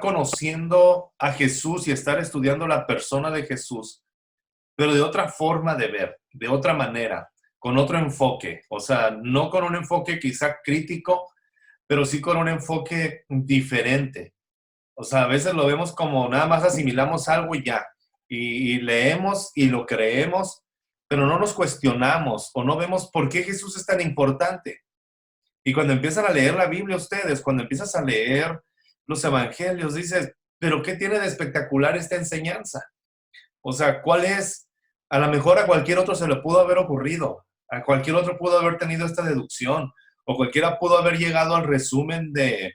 conociendo a Jesús y estar estudiando la persona de Jesús, pero de otra forma de ver, de otra manera, con otro enfoque. O sea, no con un enfoque quizá crítico, pero sí con un enfoque diferente. O sea, a veces lo vemos como nada más asimilamos algo y ya. Y leemos y lo creemos, pero no nos cuestionamos o no vemos por qué Jesús es tan importante. Y cuando empiezan a leer la Biblia ustedes, cuando empiezas a leer los evangelios, dices, pero ¿qué tiene de espectacular esta enseñanza? O sea, ¿cuál es? A lo mejor a cualquier otro se le pudo haber ocurrido, a cualquier otro pudo haber tenido esta deducción, o cualquiera pudo haber llegado al resumen de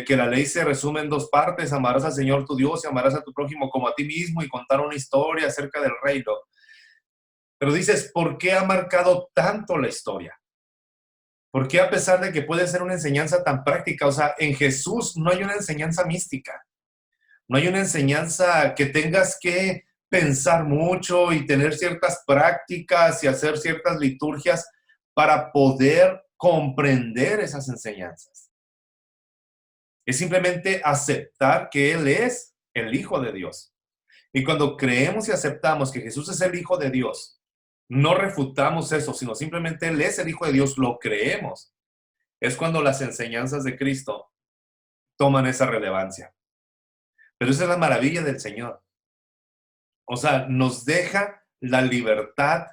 que la ley se resume en dos partes: amarás al Señor tu Dios y amarás a tu prójimo como a ti mismo, y contar una historia acerca del reino. Pero dices, ¿por qué ha marcado tanto la historia? ¿Por qué, a pesar de que puede ser una enseñanza tan práctica? O sea, en Jesús no hay una enseñanza mística, no hay una enseñanza que tengas que pensar mucho y tener ciertas prácticas y hacer ciertas liturgias para poder comprender esas enseñanzas. Es simplemente aceptar que Él es el Hijo de Dios. Y cuando creemos y aceptamos que Jesús es el Hijo de Dios, no refutamos eso, sino simplemente Él es el Hijo de Dios, lo creemos. Es cuando las enseñanzas de Cristo toman esa relevancia. Pero esa es la maravilla del Señor. O sea, nos deja la libertad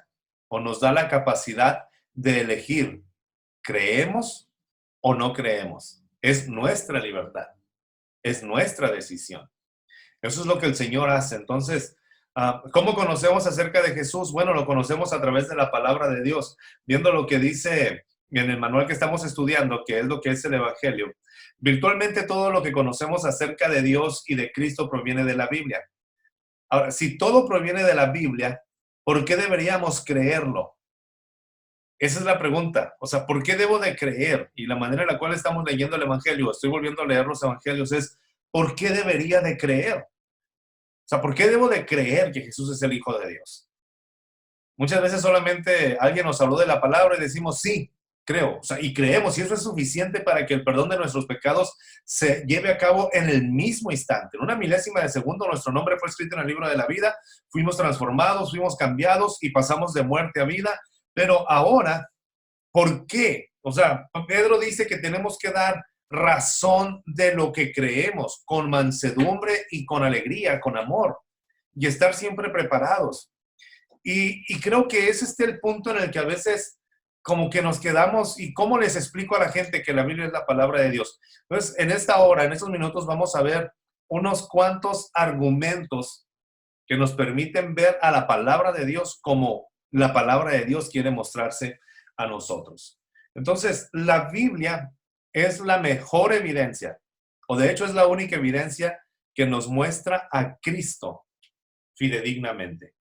o nos da la capacidad de elegir, ¿creemos o no creemos? Es nuestra libertad, es nuestra decisión. Eso es lo que el Señor hace. Entonces, ¿cómo conocemos acerca de Jesús? Bueno, lo conocemos a través de la palabra de Dios, viendo lo que dice en el manual que estamos estudiando, que es lo que es el Evangelio. Virtualmente todo lo que conocemos acerca de Dios y de Cristo proviene de la Biblia. Ahora, si todo proviene de la Biblia, ¿por qué deberíamos creerlo? Esa es la pregunta. O sea, ¿por qué debo de creer? Y la manera en la cual estamos leyendo el Evangelio, estoy volviendo a leer los Evangelios, es ¿por qué debería de creer? O sea, ¿por qué debo de creer que Jesús es el Hijo de Dios? Muchas veces solamente alguien nos habló de la palabra y decimos, sí, creo. O sea, y creemos, y eso es suficiente para que el perdón de nuestros pecados se lleve a cabo en el mismo instante. En una milésima de segundo, nuestro nombre fue escrito en el libro de la vida, fuimos transformados, fuimos cambiados y pasamos de muerte a vida. Pero ahora, ¿por qué? O sea, Pedro dice que tenemos que dar razón de lo que creemos, con mansedumbre y con alegría, con amor, y estar siempre preparados. Y creo que ese es el punto en el que a veces como que nos quedamos. ¿Y cómo les explico a la gente que la Biblia es la palabra de Dios? Entonces, en esta hora, en estos minutos, vamos a ver unos cuantos argumentos que nos permiten ver a la palabra de Dios como la palabra de Dios quiere mostrarse a nosotros. Entonces, la Biblia es la mejor evidencia, o de hecho es la única evidencia que nos muestra a Cristo fidedignamente.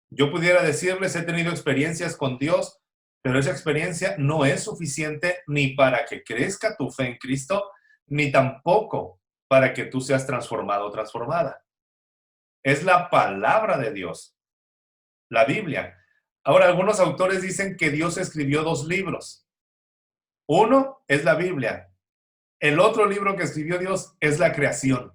Yo pudiera decirles, he tenido experiencias con Dios, pero esa experiencia no es suficiente ni para que crezca tu fe en Cristo, ni tampoco para que tú seas transformado o transformada. Es la palabra de Dios, la Biblia. Ahora, algunos autores dicen que Dios escribió dos libros. Uno es la Biblia. El otro libro que escribió Dios es la creación.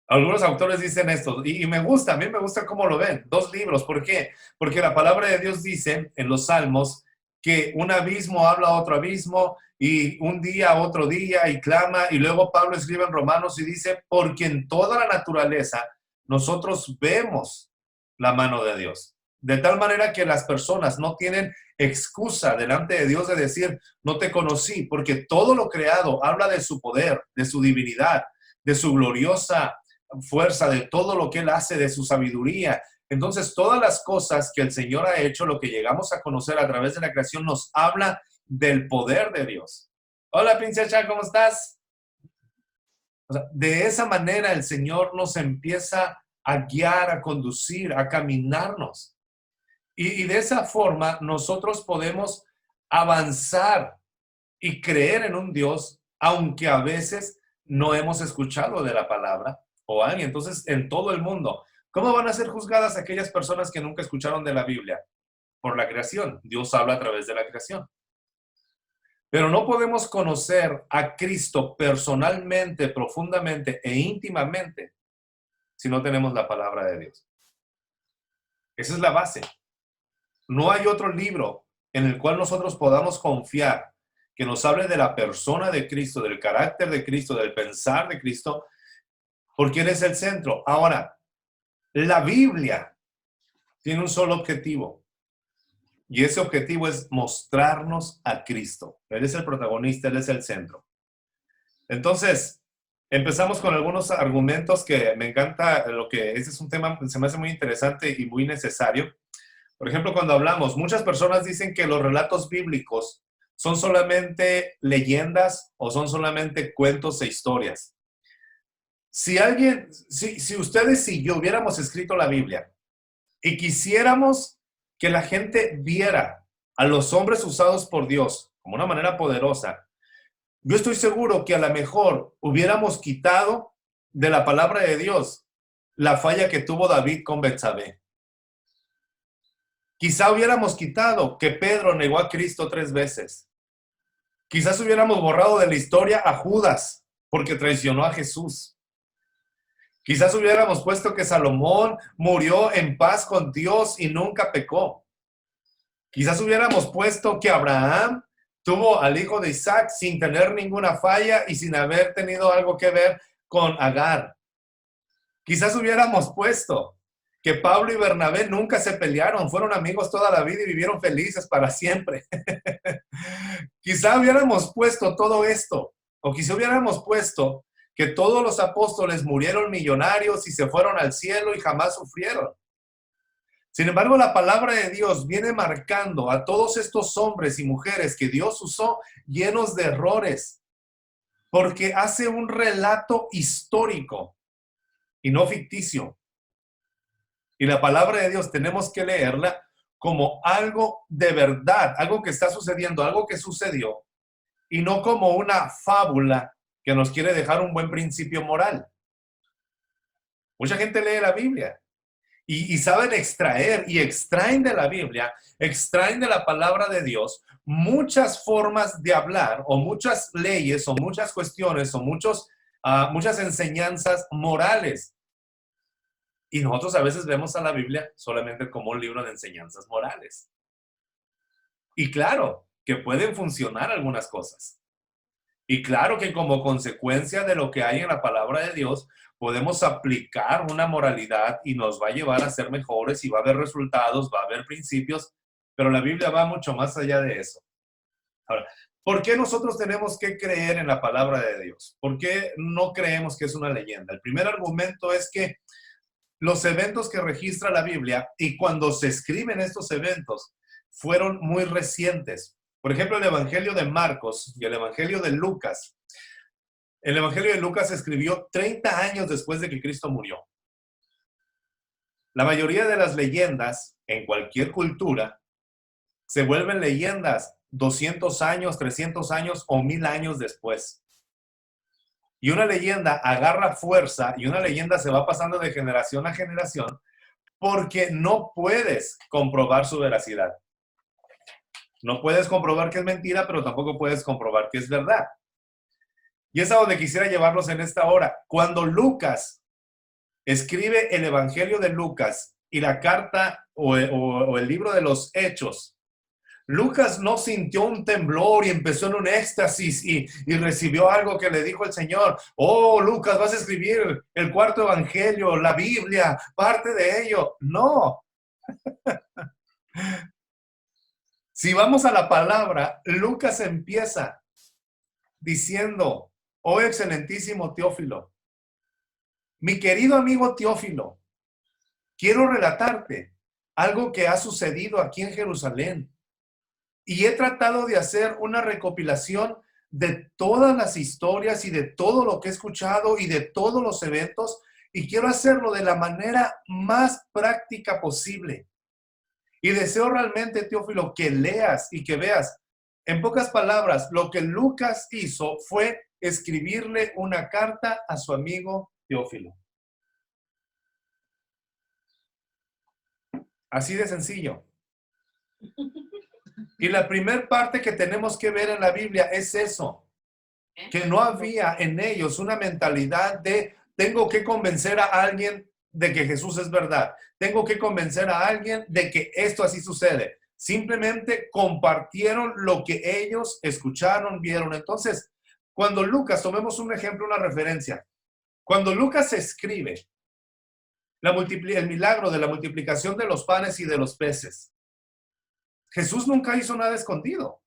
Algunos autores dicen esto, y me gusta, a mí me gusta cómo lo ven. Dos libros, ¿por qué? Porque la palabra de Dios dice en los Salmos que un abismo habla a otro abismo, y un día a otro día, y clama, y luego Pablo escribe en Romanos y dice, porque en toda la naturaleza nosotros vemos la mano de Dios. De tal manera que las personas no tienen excusa delante de Dios de decir, no te conocí, porque todo lo creado habla de su poder, de su divinidad, de su gloriosa fuerza, de todo lo que Él hace, de su sabiduría. Entonces, todas las cosas que el Señor ha hecho, lo que llegamos a conocer a través de la creación, nos habla del poder de Dios. Hola, princesa, ¿cómo estás? O sea, de esa manera el Señor nos empieza a guiar, a conducir, a caminarnos. Y de esa forma nosotros podemos avanzar y creer en un Dios, aunque a veces no hemos escuchado de la palabra o alguien. Entonces, en todo el mundo, ¿cómo van a ser juzgadas aquellas personas que nunca escucharon de la Biblia? Por la creación. Dios habla a través de la creación. Pero no podemos conocer a Cristo personalmente, profundamente e íntimamente si no tenemos la palabra de Dios. Esa es la base. No hay otro libro en el cual nosotros podamos confiar que nos hable de la persona de Cristo, del carácter de Cristo, del pensar de Cristo, porque Él es el centro. Ahora, la Biblia tiene un solo objetivo, y ese objetivo es mostrarnos a Cristo. Él es el protagonista, Él es el centro. Entonces, empezamos con algunos argumentos que me encanta, ese es un tema que se me hace muy interesante y muy necesario. Por ejemplo, cuando hablamos, muchas personas dicen que los relatos bíblicos son solamente leyendas o son solamente cuentos e historias. Si ustedes y yo hubiéramos escrito la Biblia y quisiéramos que la gente viera a los hombres usados por Dios como una manera poderosa, yo estoy seguro que a lo mejor hubiéramos quitado de la palabra de Dios la falla que tuvo David con Betsabé. Quizá hubiéramos quitado que Pedro negó a Cristo 3 veces. Quizás hubiéramos borrado de la historia a Judas porque traicionó a Jesús. Quizás hubiéramos puesto que Salomón murió en paz con Dios y nunca pecó. Quizás hubiéramos puesto que Abraham tuvo al hijo de Isaac sin tener ninguna falla y sin haber tenido algo que ver con Agar. Quizás hubiéramos puesto que Pablo y Bernabé nunca se pelearon, fueron amigos toda la vida y vivieron felices para siempre. Quizá hubiéramos puesto todo esto, o quizá hubiéramos puesto que todos los apóstoles murieron millonarios y se fueron al cielo y jamás sufrieron. Sin embargo, la palabra de Dios viene marcando a todos estos hombres y mujeres que Dios usó llenos de errores, porque hace un relato histórico y no ficticio. Y la palabra de Dios tenemos que leerla como algo de verdad, algo que está sucediendo, algo que sucedió, y no como una fábula que nos quiere dejar un buen principio moral. Mucha gente lee la Biblia y saben extraer y extraen de la Biblia, extraen de la palabra de Dios muchas formas de hablar o muchas leyes o muchas cuestiones o muchas enseñanzas morales. Y nosotros a veces vemos a la Biblia solamente como un libro de enseñanzas morales. Y claro, que pueden funcionar algunas cosas. Y claro que como consecuencia de lo que hay en la palabra de Dios, podemos aplicar una moralidad y nos va a llevar a ser mejores y va a haber resultados, va a haber principios, pero la Biblia va mucho más allá de eso. Ahora, ¿por qué nosotros tenemos que creer en la palabra de Dios? ¿Por qué no creemos que es una leyenda? El primer argumento es que los eventos que registra la Biblia y cuando se escriben estos eventos fueron muy recientes. Por ejemplo, el Evangelio de Marcos y el Evangelio de Lucas. El Evangelio de Lucas se escribió 30 años después de que Cristo murió. La mayoría de las leyendas en cualquier cultura se vuelven leyendas 200 años, 300 años o 1000 años después. Y una leyenda agarra fuerza y una leyenda se va pasando de generación a generación porque no puedes comprobar su veracidad. No puedes comprobar que es mentira, pero tampoco puedes comprobar que es verdad. Y es a donde quisiera llevarlos en esta hora. Cuando Lucas escribe el Evangelio de Lucas y la carta o el libro de los Hechos, Lucas no sintió un temblor y empezó en un éxtasis y recibió algo que le dijo el Señor. Oh, Lucas, vas a escribir el cuarto evangelio, la Biblia, parte de ello. No. Si vamos a la palabra, Lucas empieza diciendo, oh excelentísimo Teófilo, mi querido amigo Teófilo, quiero relatarte algo que ha sucedido aquí en Jerusalén. Y he tratado de hacer una recopilación de todas las historias y de todo lo que he escuchado y de todos los eventos, y quiero hacerlo de la manera más práctica posible. Y deseo realmente, Teófilo, que leas y que veas. En pocas palabras, lo que Lucas hizo fue escribirle una carta a su amigo Teófilo. Así de sencillo. Y la primera parte que tenemos que ver en la Biblia es eso, que no había en ellos una mentalidad de tengo que convencer a alguien de que Jesús es verdad, tengo que convencer a alguien de que esto así sucede. Simplemente compartieron lo que ellos escucharon, vieron. Entonces, cuando Lucas, tomemos un ejemplo, una referencia, cuando Lucas escribe el milagro de la multiplicación de los panes y de los peces, Jesús nunca hizo nada escondido.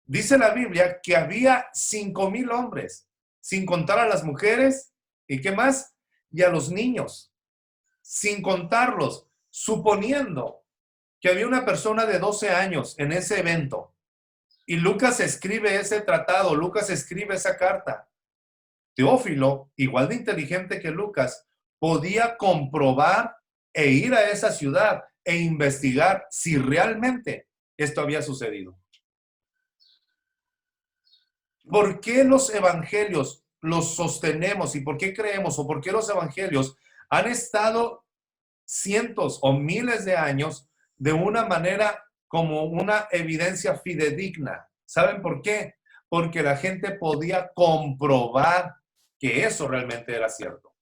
Dice la Biblia que había 5,000 hombres, sin contar a las mujeres y qué más, y a los niños, sin contarlos, suponiendo que había una persona de 12 años en ese evento. Y Lucas escribe ese tratado, Lucas escribe esa carta. Teófilo, igual de inteligente que Lucas, podía comprobar e ir a esa ciudad e investigar si realmente esto había sucedido. ¿Por qué los evangelios los sostenemos y por qué creemos o por qué los evangelios han estado cientos o miles de años de una manera como una evidencia fidedigna? ¿Saben por qué? Porque la gente podía comprobar que eso realmente era cierto.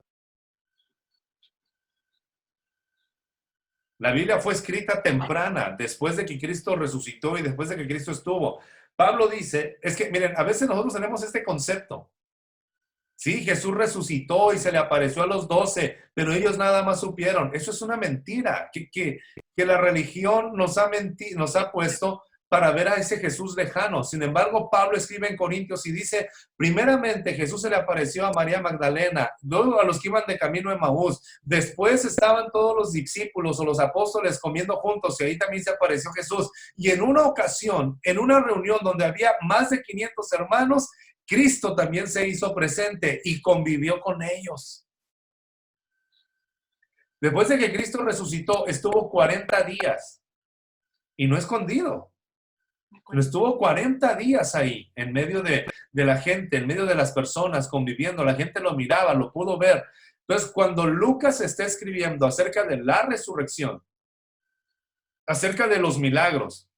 La Biblia fue escrita temprana, después de que Cristo resucitó y después de que Cristo estuvo. Pablo dice, es que miren, a veces nosotros tenemos este concepto. Sí, Jesús resucitó y se le apareció a los 12, pero ellos nada más supieron. Eso es una mentira que la religión nos ha puesto para ver a ese Jesús lejano. Sin embargo, Pablo escribe en Corintios y dice, primeramente Jesús se le apareció a María Magdalena, luego a los que iban de camino a Emaús, después estaban todos los discípulos o los apóstoles comiendo juntos y ahí también se apareció Jesús. Y en una ocasión, en una reunión donde había más de 500 hermanos, Cristo también se hizo presente y convivió con ellos. Después de que Cristo resucitó, estuvo 40 días y no escondido. Pero estuvo 40 días ahí, en medio de la gente, en medio de las personas, conviviendo. La gente lo miraba, lo pudo ver. Entonces, cuando Lucas está escribiendo acerca de la resurrección, acerca de los milagros,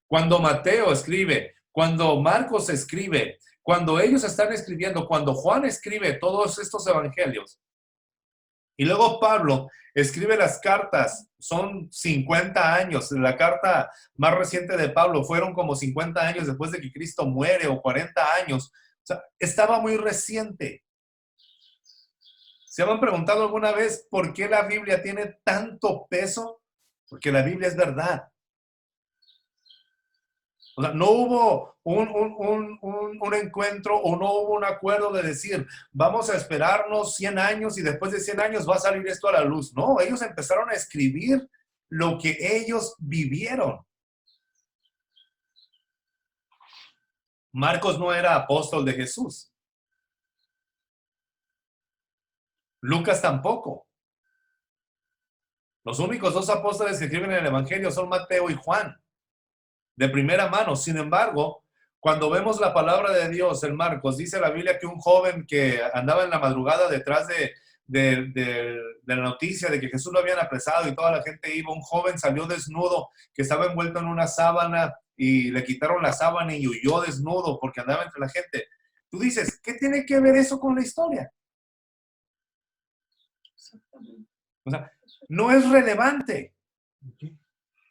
cuando Mateo escribe, cuando Marcos escribe, cuando ellos están escribiendo, cuando Juan escribe todos estos evangelios, y luego Pablo escribe las cartas, son 50 años, la carta más reciente de Pablo fueron como 50 años después de que Cristo muere o 40 años, o sea, estaba muy reciente. ¿Se han preguntado alguna vez por qué la Biblia tiene tanto peso? Porque la Biblia es verdad. O sea, no hubo un encuentro o no hubo un acuerdo de decir, vamos a esperarnos 100 años y después de 100 años va a salir esto a la luz. No, ellos empezaron a escribir lo que ellos vivieron. Marcos no era apóstol de Jesús. Lucas tampoco. Los únicos dos apóstoles que escriben en el Evangelio son Mateo y Juan, de primera mano. Sin embargo, cuando vemos la palabra de Dios en Marcos, dice la Biblia que un joven que andaba en la madrugada detrás de la noticia de que Jesús lo habían apresado y toda la gente iba, un joven salió desnudo, que estaba envuelto en una sábana y le quitaron la sábana y huyó desnudo porque andaba entre la gente. Tú dices, ¿qué tiene que ver eso con la historia? O sea, no es relevante.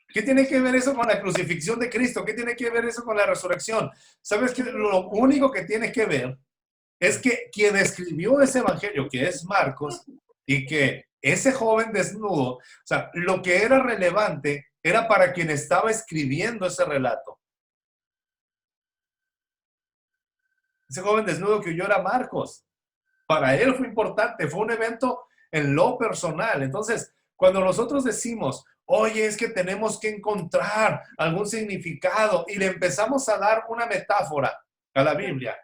¿Qué tiene que ver eso con la crucifixión de Cristo? ¿Qué tiene que ver eso con la resurrección? ¿Sabes qué? Lo único que tiene que ver es que quien escribió ese evangelio, que es Marcos, y que ese joven desnudo, o sea, lo que era relevante era para quien estaba escribiendo ese relato. Ese joven desnudo que huyó era Marcos. Para él fue importante, fue un evento en lo personal. Entonces, cuando nosotros decimos, oye, es que tenemos que encontrar algún significado y le empezamos a dar una metáfora a la Biblia.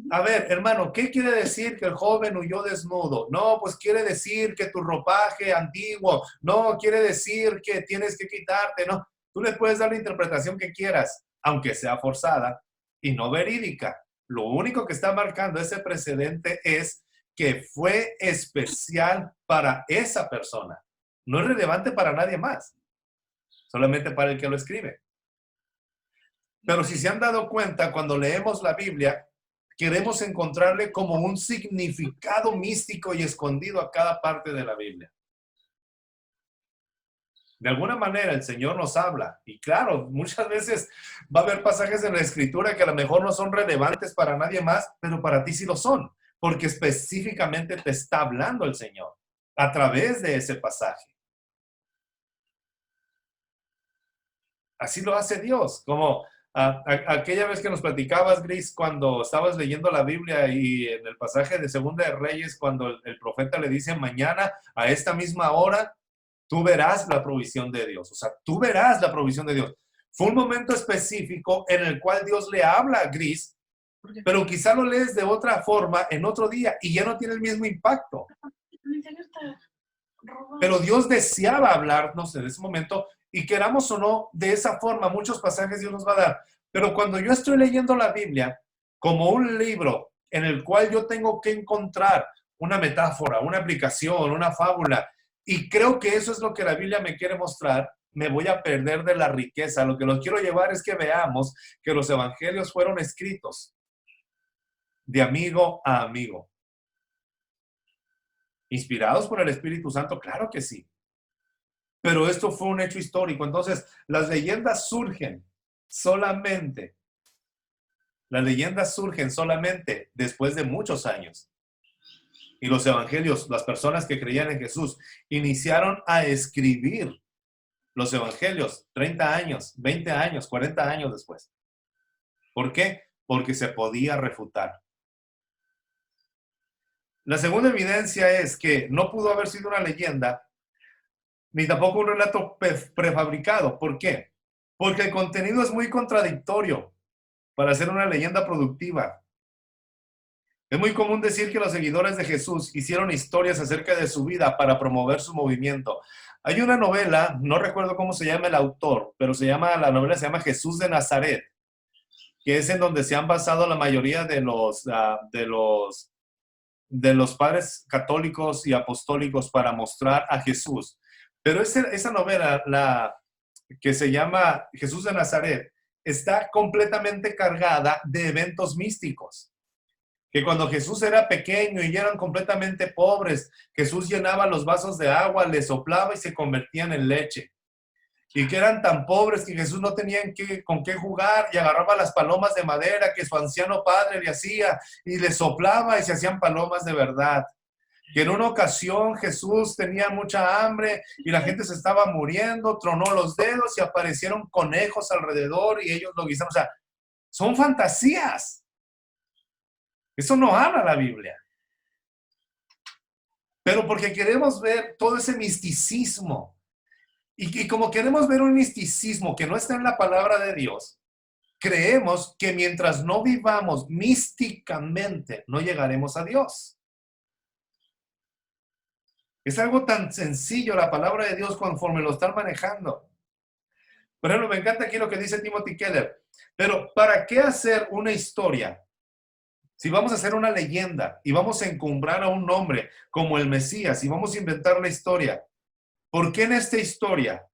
A ver, hermano, ¿qué quiere decir que el joven huyó desnudo? No, pues quiere decir que tu ropaje antiguo, no, quiere decir que tienes que quitarte, no. Tú le puedes dar la interpretación que quieras, aunque sea forzada y no verídica. Lo único que está marcando ese precedente es que fue especial para esa persona. No es relevante para nadie más, solamente para el que lo escribe. Pero si se han dado cuenta, cuando leemos la Biblia, queremos encontrarle como un significado místico y escondido a cada parte de la Biblia. De alguna manera el Señor nos habla. Y claro, muchas veces va a haber pasajes en la Escritura que a lo mejor no son relevantes para nadie más, pero para ti sí lo son, porque específicamente te está hablando el Señor a través de ese pasaje. Así lo hace Dios, como aquella vez que nos platicabas, Gris, cuando estabas leyendo la Biblia y en el pasaje de Segunda de Reyes, cuando el profeta le dice mañana a esta misma hora, tú verás la provisión de Dios. O sea, tú verás la provisión de Dios. Fue un momento específico en el cual Dios le habla a Gris, pero quizá lo lees de otra forma en otro día y ya no tiene el mismo impacto. Pero Dios deseaba hablarnos en ese momento y queramos o no, de esa forma, muchos pasajes Dios nos va a dar. Pero cuando yo estoy leyendo la Biblia como un libro en el cual yo tengo que encontrar una metáfora, una aplicación, una fábula, y creo que eso es lo que la Biblia me quiere mostrar, me voy a perder de la riqueza. Lo que los quiero llevar es que veamos que los evangelios fueron escritos de amigo a amigo. ¿Inspirados por el Espíritu Santo? Claro que sí. Pero esto fue un hecho histórico. Entonces, las leyendas surgen solamente después de muchos años. Y los evangelios, las personas que creían en Jesús, iniciaron a escribir los evangelios 30 años, 20 años, 40 años después. ¿Por qué? Porque se podía refutar. La segunda evidencia es que no pudo haber sido una leyenda, ni tampoco un relato prefabricado. ¿Por qué? Porque el contenido es muy contradictorio para ser una leyenda productiva. Es muy común decir que los seguidores de Jesús hicieron historias acerca de su vida para promover su movimiento. Hay una novela, no recuerdo cómo se llama el autor, pero la novela se llama Jesús de Nazaret, que es en donde se han basado la mayoría de los padres católicos y apostólicos para mostrar a Jesús. Pero esa novela, la que se llama Jesús de Nazaret, está completamente cargada de eventos místicos. Que cuando Jesús era pequeño y eran completamente pobres, Jesús llenaba los vasos de agua, les soplaba y se convertían en leche. Y que eran tan pobres que Jesús no tenía con qué jugar y agarraba las palomas de madera que su anciano padre le hacía y les soplaba y se hacían palomas de verdad. Que en una ocasión Jesús tenía mucha hambre y la gente se estaba muriendo, tronó los dedos y aparecieron conejos alrededor y ellos lo guisaron. O sea, son fantasías. Eso no habla la Biblia. Pero porque queremos ver todo ese misticismo. Y como queremos ver un misticismo que no está en la palabra de Dios, creemos que mientras no vivamos místicamente, no llegaremos a Dios. Es algo tan sencillo la palabra de Dios conforme lo están manejando. Por ejemplo, me encanta aquí lo que dice Timothy Keller. Pero, ¿para qué hacer una historia? Si vamos a hacer una leyenda y vamos a encumbrar a un hombre como el Mesías y vamos a inventar la historia, ¿por qué en esta historia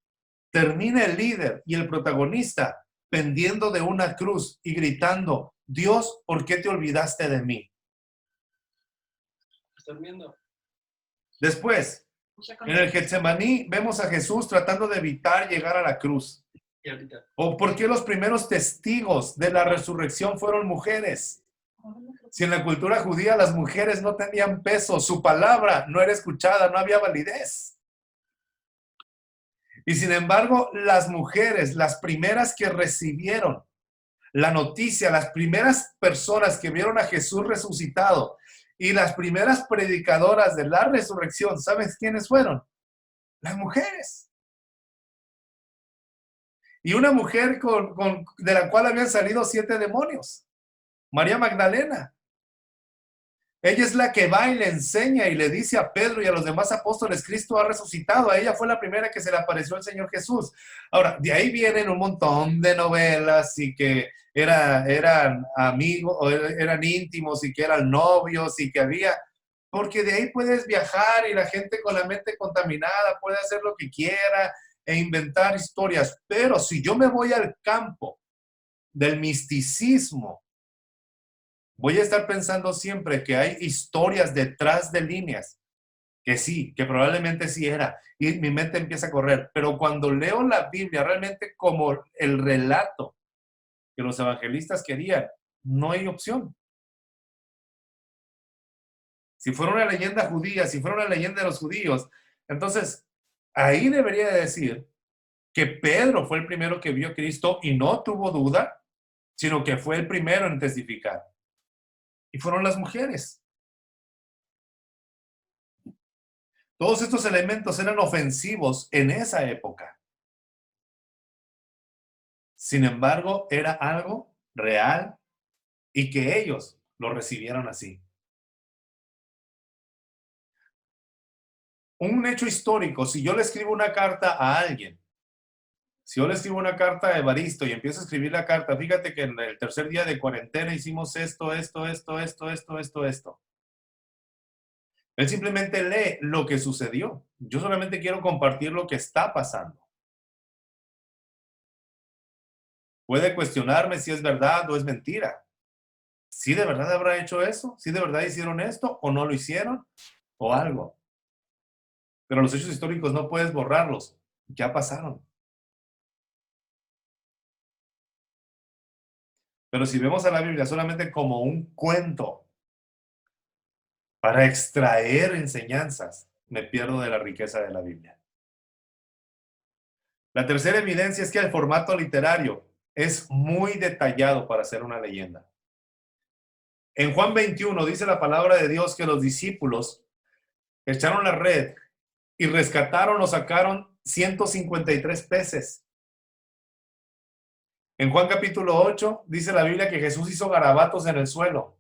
termina el líder y el protagonista pendiendo de una cruz y gritando, Dios, ¿por qué te olvidaste de mí? ¿Están viendo? Después, en el Getsemaní vemos a Jesús tratando de evitar llegar a la cruz. ¿O por qué los primeros testigos de la resurrección fueron mujeres? Si en la cultura judía las mujeres no tenían peso, su palabra no era escuchada, no había validez. Y sin embargo, las mujeres, las primeras que recibieron la noticia, las primeras personas que vieron a Jesús resucitado y las primeras predicadoras de la resurrección, ¿sabes quiénes fueron? Las mujeres. Y una mujer de la cual habían salido 7 demonios, María Magdalena. Ella es la que va y le enseña y le dice a Pedro y a los demás apóstoles, Cristo ha resucitado. A ella fue la primera que se le apareció el Señor Jesús. Ahora, de ahí vienen un montón de novelas y que eran amigos, o eran íntimos y que eran novios y que había... Porque de ahí puedes viajar y la gente con la mente contaminada puede hacer lo que quiera e inventar historias. Pero si yo me voy al campo del misticismo, voy a estar pensando siempre que hay historias detrás de líneas, que sí, que probablemente sí era, y mi mente empieza a correr, pero cuando leo la Biblia realmente como el relato que los evangelistas querían, no hay opción. Si fuera una leyenda judía, si fuera una leyenda de los judíos, entonces ahí debería de decir que Pedro fue el primero que vio a Cristo y no tuvo duda, sino que fue el primero en testificar. Y fueron las mujeres. Todos estos elementos eran ofensivos en esa época. Sin embargo, era algo real y que ellos lo recibieron así. Un hecho histórico, si yo le escribo una carta a alguien, si yo le escribo una carta a Evaristo y empiezo a escribir la carta, fíjate que en el tercer día de cuarentena hicimos esto. Él simplemente lee lo que sucedió. Yo solamente quiero compartir lo que está pasando. Puede cuestionarme si es verdad o es mentira. ¿Sí de verdad habrá hecho eso? ¿Sí de verdad hicieron esto o no lo hicieron? O algo. Pero los hechos históricos no puedes borrarlos. Ya pasaron. Pero si vemos a la Biblia solamente como un cuento para extraer enseñanzas, me pierdo de la riqueza de la Biblia. La tercera evidencia es que el formato literario es muy detallado para ser una leyenda. En Juan 21 dice la palabra de Dios que los discípulos echaron la red y rescataron o sacaron 153 peces. En Juan capítulo 8 dice la Biblia que Jesús hizo garabatos en el suelo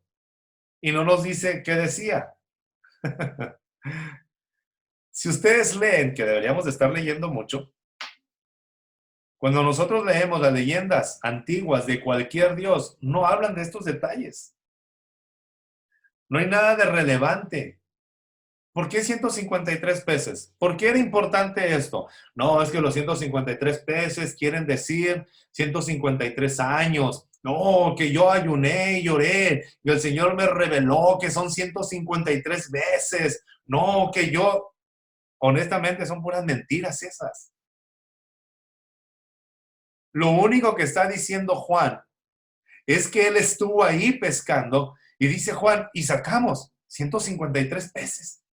y no nos dice qué decía. Si ustedes leen, que deberíamos de estar leyendo mucho, cuando nosotros leemos las leyendas antiguas de cualquier dios, no hablan de estos detalles. No hay nada de relevante. ¿Por qué 153 peces? ¿Por qué era importante esto? No, es que los 153 peces quieren decir 153 años. No, que yo ayuné y lloré y el Señor me reveló que son 153 veces. No, que yo, honestamente, son puras mentiras esas. Lo único que está diciendo Juan es que él estuvo ahí pescando y dice Juan, y sacamos 153 peces.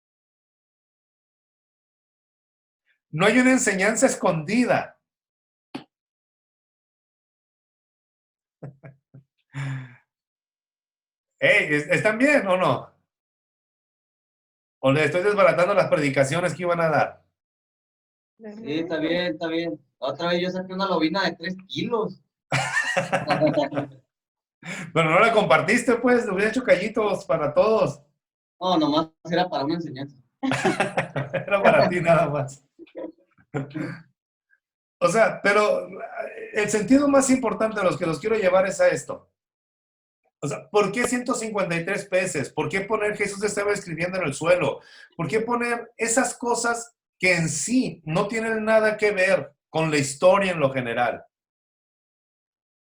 No hay una enseñanza escondida. Hey, ¿están bien o no? ¿O les estoy desbaratando las predicaciones que iban a dar? Sí, está bien, está bien. Otra vez yo saqué una lobina de 3 kilos. Pero no la compartiste, pues, le hubiera hecho callitos para todos. No, nomás era para una enseñanza. Era para ti nada más. O sea, pero el sentido más importante de los que los quiero llevar es a esto. O sea, ¿por qué 153 peces? ¿Por qué poner Jesús estaba escribiendo en el suelo? ¿Por qué poner esas cosas que en sí no tienen nada que ver con la historia en lo general?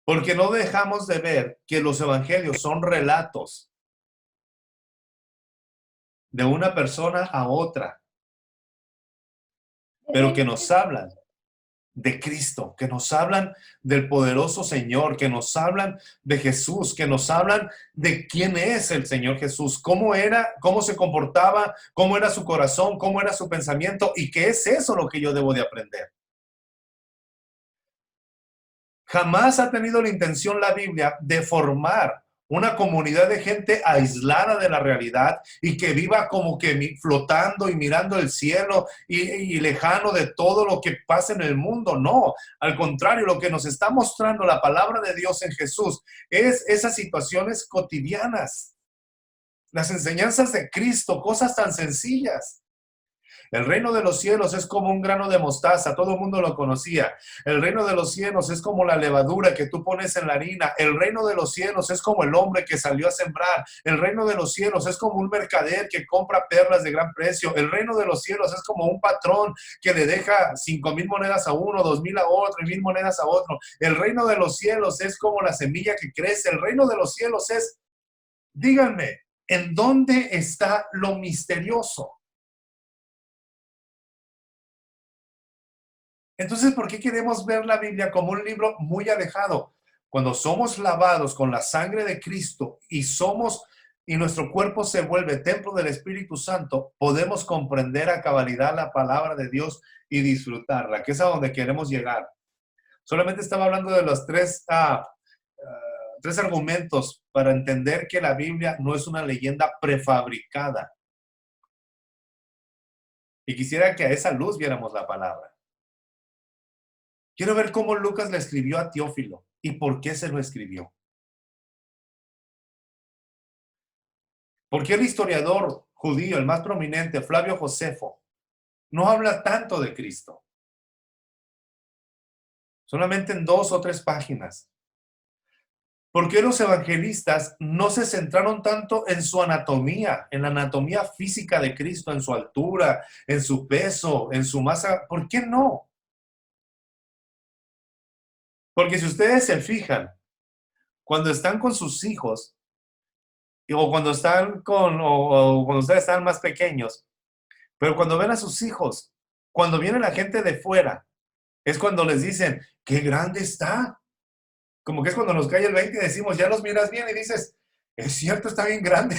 Porque no dejamos de ver que los evangelios son relatos de una persona a otra, pero que nos hablan de Cristo, que nos hablan del poderoso Señor, que nos hablan de Jesús, que nos hablan de quién es el Señor Jesús, cómo era, cómo se comportaba, cómo era su corazón, cómo era su pensamiento y qué es eso lo que yo debo de aprender. Jamás ha tenido la intención la Biblia de formar una comunidad de gente aislada de la realidad y que viva como que flotando y mirando el cielo y lejano de todo lo que pasa en el mundo. No, al contrario, lo que nos está mostrando la palabra de Dios en Jesús es esas situaciones cotidianas, las enseñanzas de Cristo, cosas tan sencillas. El reino de los cielos es como un grano de mostaza, todo el mundo lo conocía. El reino de los cielos es como la levadura que tú pones en la harina. El reino de los cielos es como el hombre que salió a sembrar. El reino de los cielos es como un mercader que compra perlas de gran precio. El reino de los cielos es como un patrón que le deja 5,000 monedas a uno, 2,000 a otro y 1,000 monedas a otro. El reino de los cielos es como la semilla que crece. El reino de los cielos es, díganme, ¿en dónde está lo misterioso? Entonces, ¿por qué queremos ver la Biblia como un libro muy alejado? Cuando somos lavados con la sangre de Cristo y nuestro cuerpo se vuelve templo del Espíritu Santo, podemos comprender a cabalidad la palabra de Dios y disfrutarla, que es a donde queremos llegar. Solamente estaba hablando de los tres argumentos para entender que la Biblia no es una leyenda prefabricada. Y quisiera que a esa luz viéramos la palabra. Quiero ver cómo Lucas le escribió a Teófilo y por qué se lo escribió. ¿Por qué el historiador judío, el más prominente, Flavio Josefo, no habla tanto de Cristo? Solamente en 2 o 3 páginas. ¿Por qué los evangelistas no se centraron tanto en su anatomía, en la anatomía física de Cristo, en su altura, en su peso, en su masa? ¿Por qué no? Porque si ustedes se fijan, cuando están con sus hijos, o cuando o cuando ustedes están más pequeños, pero cuando ven a sus hijos, cuando viene la gente de fuera, es cuando les dicen, ¡qué grande está! Como que es cuando nos cae el 20 y decimos, ya los miras bien y dices, es cierto, está bien grande.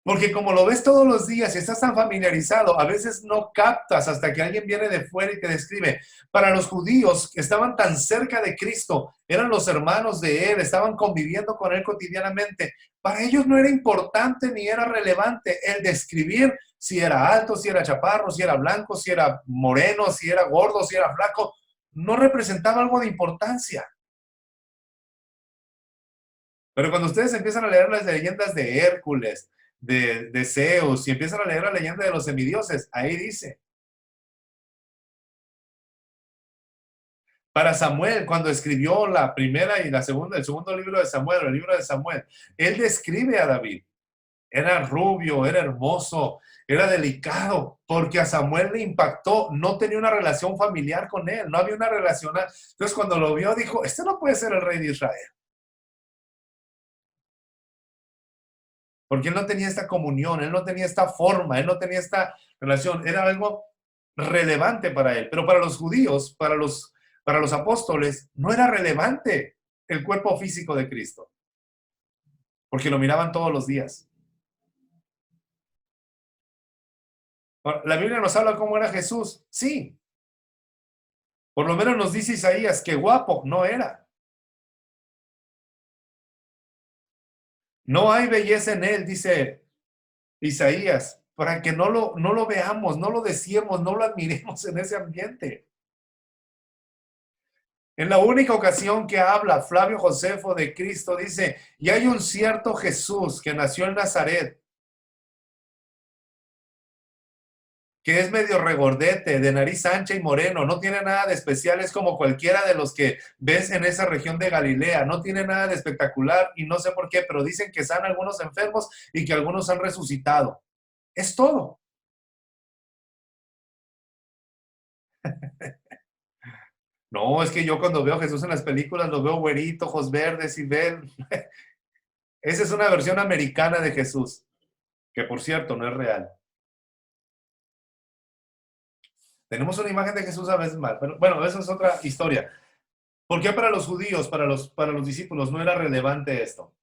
Porque como lo ves todos los días y estás tan familiarizado, a veces no captas hasta que alguien viene de fuera y te describe. Para los judíos que estaban tan cerca de Cristo, eran los hermanos de Él, estaban conviviendo con Él cotidianamente. Para ellos no era importante ni era relevante el describir si era alto, si era chaparro, si era blanco, si era moreno, si era gordo, si era flaco. No representaba algo de importancia. Pero cuando ustedes empiezan a leer las leyendas de Hércules, de Zeus, y empiezan a leer la leyenda de los semidioses, ahí dice. Para Samuel, cuando escribió la primera y la segunda, el segundo libro de Samuel, el libro de Samuel, él describe a David. Era rubio, era hermoso, era delicado, porque a Samuel le impactó, no tenía una relación familiar con él, no había una relación. Entonces cuando lo vio dijo, este no puede ser el rey de Israel. Porque él no tenía esta comunión, él no tenía esta forma, él no tenía esta relación, era algo relevante para él. Pero para los judíos, para los apóstoles, no era relevante el cuerpo físico de Cristo, porque lo miraban todos los días. La Biblia nos habla cómo era Jesús, sí. Por lo menos nos dice Isaías que guapo no era. No hay belleza en él, dice Isaías, para que no lo veamos, no lo deseemos, no lo admiremos en ese ambiente. En la única ocasión que habla Flavio Josefo de Cristo, dice, y hay un cierto Jesús que nació en Nazaret, que es medio regordete, de nariz ancha y moreno, no tiene nada de especial, es como cualquiera de los que ves en esa región de Galilea, no tiene nada de espectacular y no sé por qué, pero dicen que sana algunos enfermos y que algunos han resucitado. Es todo. No, es que yo cuando veo a Jesús en las películas lo veo güerito, ojos verdes y ven. Esa es una versión americana de Jesús, que por cierto no es real. Tenemos una imagen de Jesús a veces mal, pero bueno, esa es otra historia. ¿Por qué para los judíos, para los discípulos no era relevante esto?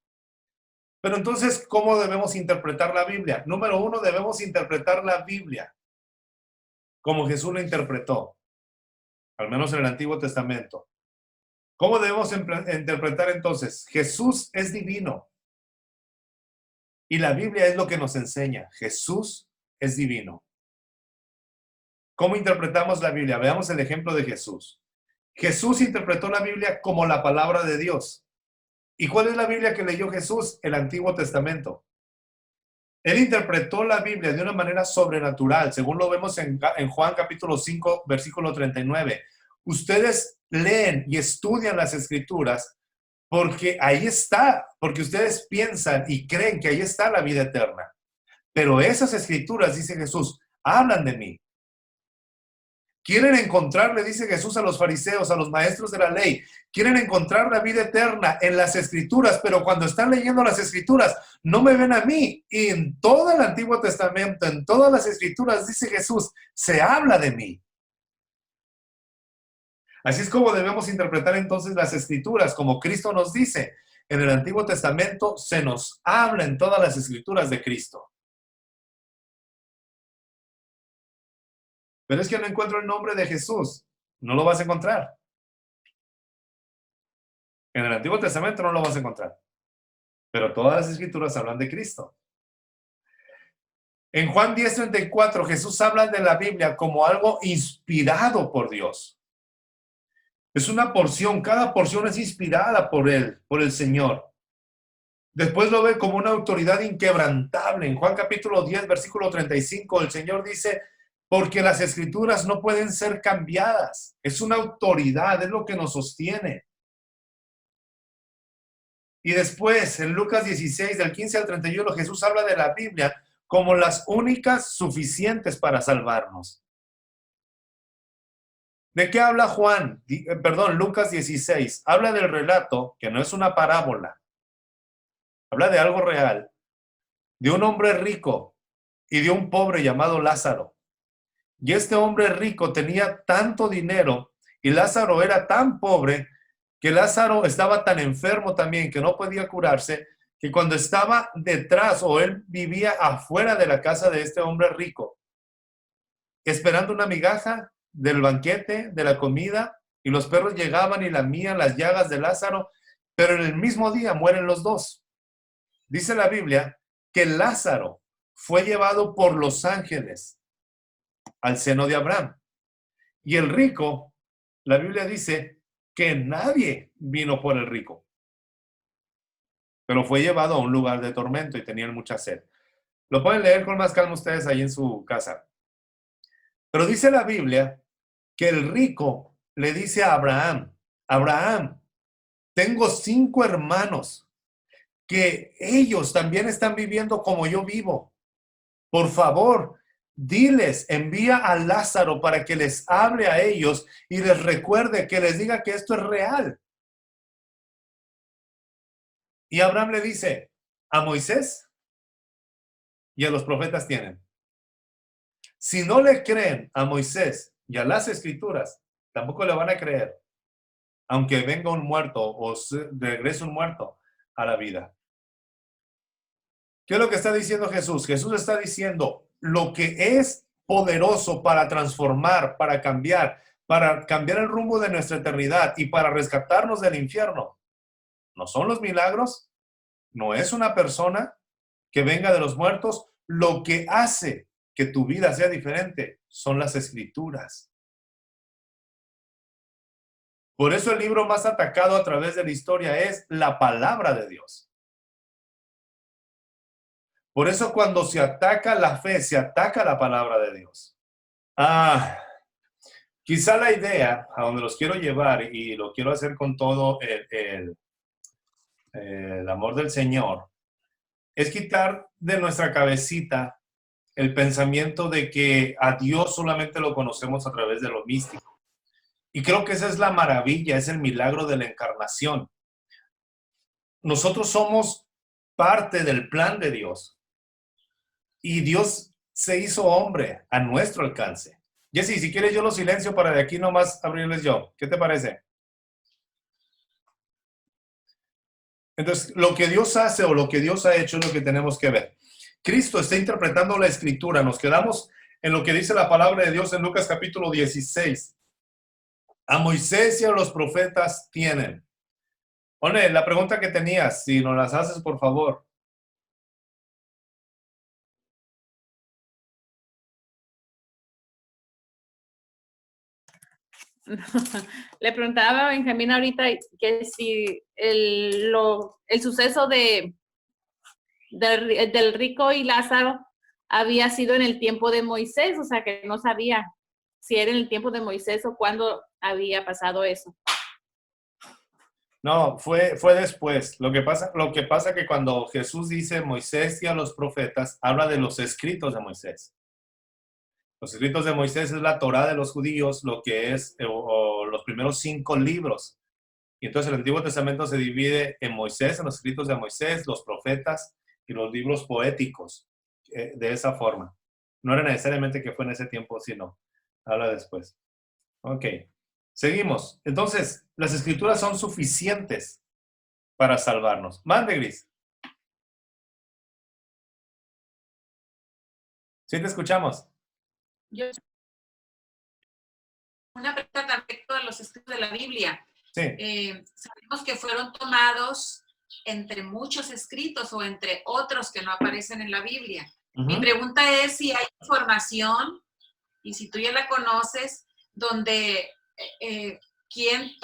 Pero entonces, ¿cómo debemos interpretar la Biblia? Número 1, debemos interpretar la Biblia como Jesús la interpretó, al menos en el Antiguo Testamento. ¿Cómo debemos interpretar entonces? Jesús es divino. Y la Biblia es lo que nos enseña. Jesús es divino. ¿Cómo interpretamos la Biblia? Veamos el ejemplo de Jesús. Jesús interpretó la Biblia como la palabra de Dios. ¿Y cuál es la Biblia que leyó Jesús? El Antiguo Testamento. Él interpretó la Biblia de una manera sobrenatural, según lo vemos en Juan capítulo 5, versículo 39. Ustedes leen y estudian las Escrituras porque ahí está, porque ustedes piensan y creen que ahí está la vida eterna. Pero esas Escrituras, dice Jesús, hablan de mí. Quieren encontrar, le dice Jesús a los fariseos, a los maestros de la ley, quieren encontrar la vida eterna en las Escrituras, pero cuando están leyendo las Escrituras, no me ven a mí. Y en todo el Antiguo Testamento, en todas las Escrituras, dice Jesús, se habla de mí. Así es como debemos interpretar entonces las Escrituras, como Cristo nos dice. En el Antiguo Testamento se nos habla en todas las Escrituras de Cristo. Pero es que no encuentro el nombre de Jesús. No lo vas a encontrar. En el Antiguo Testamento no lo vas a encontrar. Pero todas las Escrituras hablan de Cristo. En Juan 10:34, Jesús habla de la Biblia como algo inspirado por Dios. Es una porción, cada porción es inspirada por Él, por el Señor. Después lo ve como una autoridad inquebrantable. En Juan capítulo 10, versículo 35, el Señor dice, porque las Escrituras no pueden ser cambiadas. Es una autoridad, es lo que nos sostiene. Y después, en Lucas 16, del 15 al 31, Jesús habla de la Biblia como las únicas suficientes para salvarnos. ¿De qué habla Lucas 16? Habla del relato, que no es una parábola. Habla de algo real, de un hombre rico y de un pobre llamado Lázaro. Y este hombre rico tenía tanto dinero y Lázaro era tan pobre que Lázaro estaba tan enfermo también que no podía curarse, que cuando estaba detrás o él vivía afuera de la casa de este hombre rico, esperando una migaja del banquete, de la comida, y los perros llegaban y lamían las llagas de Lázaro, pero en el mismo día mueren los dos. Dice la Biblia que Lázaro fue llevado por los ángeles al seno de Abraham. Y el rico, la Biblia dice que nadie vino por el rico, pero fue llevado a un lugar de tormento y tenían mucha sed. Lo pueden leer con más calma ustedes ahí en su casa. Pero dice la Biblia que el rico le dice a Abraham, Abraham, tengo 5 hermanos que ellos también están viviendo como yo vivo. Por favor, diles, envía a Lázaro para que les hable a ellos y les recuerde, que les diga que esto es real. Y Abraham le dice, a Moisés y a los profetas tienen. Si no le creen a Moisés y a las Escrituras, tampoco le van a creer, aunque venga un muerto o regrese un muerto a la vida. ¿Qué es lo que está diciendo Jesús? Jesús está diciendo lo que es poderoso para transformar, para cambiar el rumbo de nuestra eternidad y para rescatarnos del infierno. No son los milagros, no es una persona que venga de los muertos. Lo que hace que tu vida sea diferente son las Escrituras. Por eso el libro más atacado a través de la historia es la palabra de Dios. Por eso cuando se ataca la fe, se ataca la palabra de Dios. Quizá la idea a donde los quiero llevar, y lo quiero hacer con todo el amor del Señor, es quitar de nuestra cabecita el pensamiento de que a Dios solamente lo conocemos a través de lo místico. Y creo que esa es la maravilla, es el milagro de la encarnación. Nosotros somos parte del plan de Dios. Y Dios se hizo hombre a nuestro alcance. Jessy, si quieres yo lo silencio para de aquí nomás abrirles yo. ¿Qué te parece? Entonces, lo que Dios hace o lo que Dios ha hecho es lo que tenemos que ver. Cristo está interpretando la Escritura. Nos quedamos en lo que dice la palabra de Dios en Lucas capítulo 16. A Moisés y a los profetas tienen. Pone la pregunta que tenías, si nos las haces, por favor. Le preguntaba a Benjamín ahorita que si el suceso de del rico y Lázaro había sido en el tiempo de Moisés, o sea que no sabía si era en el tiempo de Moisés o cuándo había pasado eso. No, fue después. Lo que pasa que cuando Jesús dice Moisés y a los profetas, habla de los escritos de Moisés. Los escritos de Moisés es la Torá de los judíos, lo que es o los primeros 5 libros. Y entonces el Antiguo Testamento se divide en Moisés, en los escritos de Moisés, los profetas y los libros poéticos, de esa forma. No era necesariamente que fue en ese tiempo, sino habla después. Ok, seguimos. Entonces, las escrituras son suficientes para salvarnos. Mande, Gris. Sí, te escuchamos. Yo una pregunta con respecto a los escritos de la Biblia. Sí. Sabemos que fueron tomados entre muchos escritos o entre otros que no aparecen en la Biblia. Mi pregunta es si hay información, y si tú ya la conoces, donde quién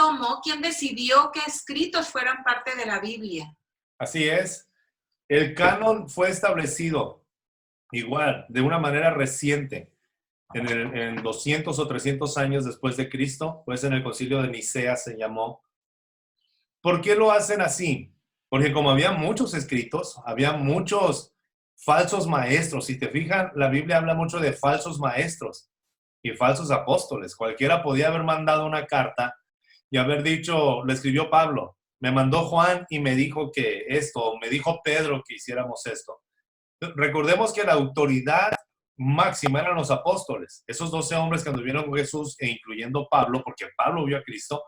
decidió qué escritos fueran parte de la Biblia. Así es. El canon fue establecido igual, de una manera reciente, en 200 o 300 años después de Cristo, pues en el Concilio de Nicea se llamó. ¿Por qué lo hacen así? Porque como había muchos escritos, había muchos falsos maestros. Si te fijas, la Biblia habla mucho de falsos maestros y falsos apóstoles. Cualquiera podía haber mandado una carta y haber dicho, le escribió Pablo, me mandó Juan y me dijo que esto, me dijo Pedro que hiciéramos esto. Recordemos que la autoridad máxima eran los apóstoles, esos 12 hombres que anduvieron con Jesús, e incluyendo Pablo, porque Pablo vio a Cristo.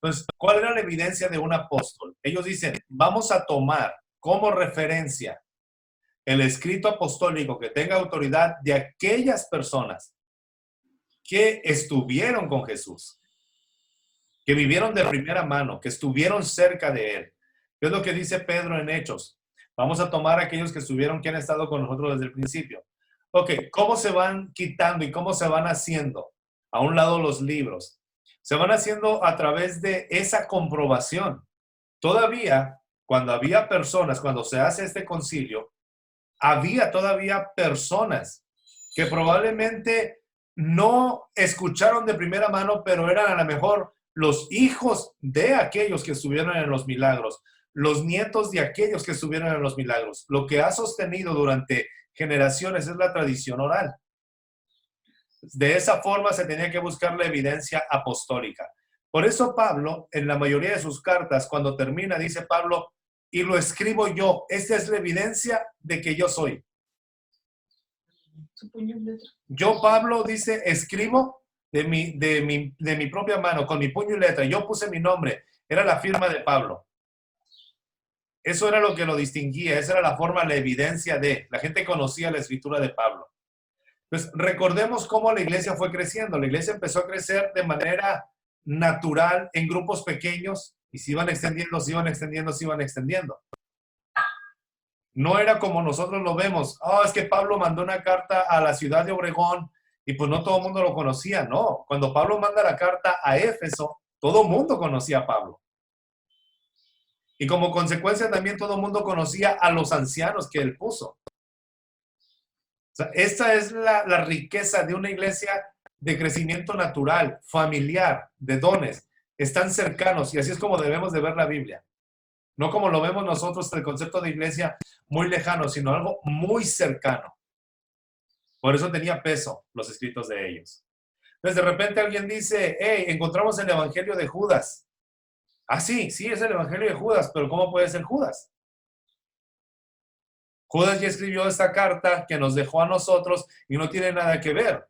Entonces, ¿cuál era la evidencia de un apóstol? Ellos dicen, vamos a tomar como referencia el escrito apostólico que tenga autoridad de aquellas personas que estuvieron con Jesús, que vivieron de primera mano, que estuvieron cerca de él. ¿Qué es lo que dice Pedro en Hechos? Vamos a tomar a aquellos que estuvieron, que han estado con nosotros desde el principio. Ok, ¿cómo se van quitando y cómo se van haciendo? A un lado los libros. Se van haciendo a través de esa comprobación. Todavía, cuando había personas, cuando se hace este concilio, había todavía personas que probablemente no escucharon de primera mano, pero eran a lo mejor los hijos de aquellos que estuvieron en los milagros, los nietos de aquellos que estuvieron en los milagros. Lo que ha sostenido durante generaciones es la tradición oral. De esa forma se tenía que buscar la evidencia apostólica. Por eso Pablo, en la mayoría de sus cartas, cuando termina, dice Pablo, y lo escribo yo. Esta es la evidencia de que yo soy. Yo, Pablo, dice, escribo de mi propia mano, con mi puño y letra. Yo puse mi nombre. Era la firma de Pablo. Eso era lo que lo distinguía. Esa era la forma, la evidencia de. La gente conocía la escritura de Pablo. Pues recordemos cómo la iglesia fue creciendo. La iglesia empezó a crecer de manera natural en grupos pequeños y se iban extendiendo, se iban extendiendo, se iban extendiendo. No era como nosotros lo vemos. Oh, es que Pablo mandó una carta a la ciudad de Obregón y pues no todo el mundo lo conocía. No, cuando Pablo manda la carta a Éfeso, todo el mundo conocía a Pablo. Y como consecuencia también todo el mundo conocía a los ancianos que él puso. O sea, esta es la riqueza de una iglesia de crecimiento natural, familiar, de dones. Están cercanos y así es como debemos de ver la Biblia. No como lo vemos nosotros, el concepto de iglesia muy lejano, sino algo muy cercano. Por eso tenía peso los escritos de ellos. Entonces de repente alguien dice, hey, encontramos el evangelio de Judas. Ah, sí, es el evangelio de Judas, pero ¿cómo puede ser Judas? Judas ya escribió esta carta que nos dejó a nosotros y no tiene nada que ver.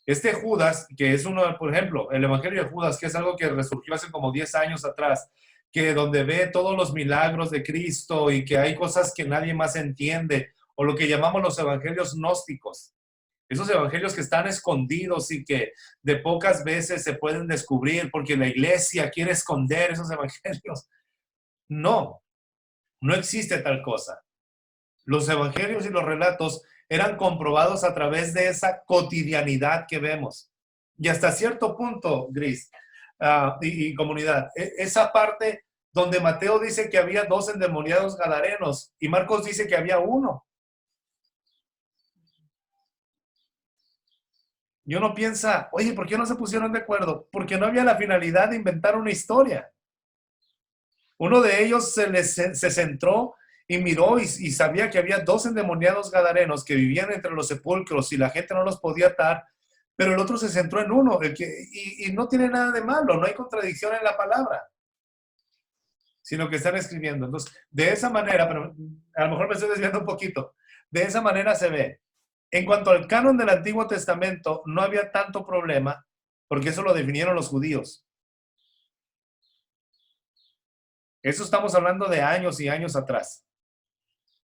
Este Judas, que es uno, por ejemplo, el evangelio de Judas, que es algo que resurgió hace como 10 años atrás, que donde ve todos los milagros de Cristo y que hay cosas que nadie más entiende, o lo que llamamos los evangelios gnósticos. Esos evangelios que están escondidos y que de pocas veces se pueden descubrir porque la iglesia quiere esconder esos evangelios. No existe tal cosa. Los evangelios y los relatos eran comprobados a través de esa cotidianidad que vemos. Y hasta cierto punto, Gris, y comunidad, esa parte donde Mateo dice que había 2 endemoniados gadarenos y Marcos dice que había 1. Y uno piensa, oye, ¿por qué no se pusieron de acuerdo? Porque no había la finalidad de inventar una historia. Uno de ellos se centró y miró y sabía que había 2 endemoniados gadarenos que vivían entre los sepulcros y la gente no los podía atar, pero el otro se centró en uno, y no tiene nada de malo, no hay contradicción en la palabra, sino que están escribiendo. Entonces, de esa manera, pero a lo mejor me estoy desviando un poquito, de esa manera se ve. En cuanto al canon del Antiguo Testamento, no había tanto problema, porque eso lo definieron los judíos. Eso estamos hablando de años y años atrás.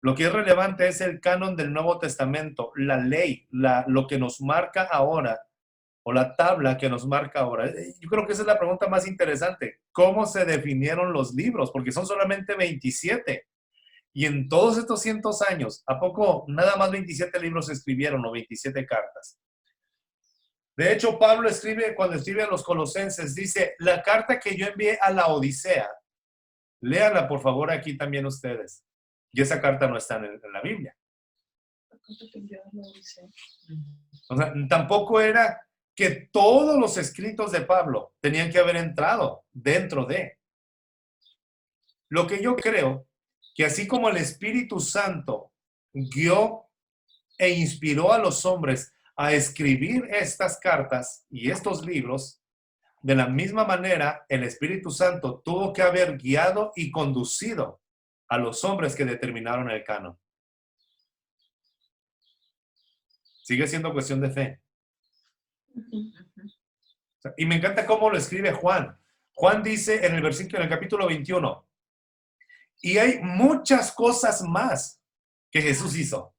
Lo que es relevante es el canon del Nuevo Testamento, la ley, lo que nos marca ahora, o la tabla que nos marca ahora. Yo creo que esa es la pregunta más interesante. ¿Cómo se definieron los libros? Porque son solamente 27. Y en todos estos cientos años, ¿a poco nada más 27 libros se escribieron o 27 cartas? De hecho, Pablo escribe, cuando escribe a los Colosenses, dice, la carta que yo envié a la Odisea, léala por favor aquí también ustedes. Y esa carta no está en la Biblia. O sea, tampoco era que todos los escritos de Pablo tenían que haber entrado dentro de. Lo que yo creo, que así como el Espíritu Santo guió e inspiró a los hombres a escribir estas cartas y estos libros, de la misma manera el Espíritu Santo tuvo que haber guiado y conducido a los hombres que determinaron el canon. Sigue siendo cuestión de fe. Y me encanta cómo lo escribe Juan. Juan dice en el capítulo 21, y hay muchas cosas más que Jesús hizo.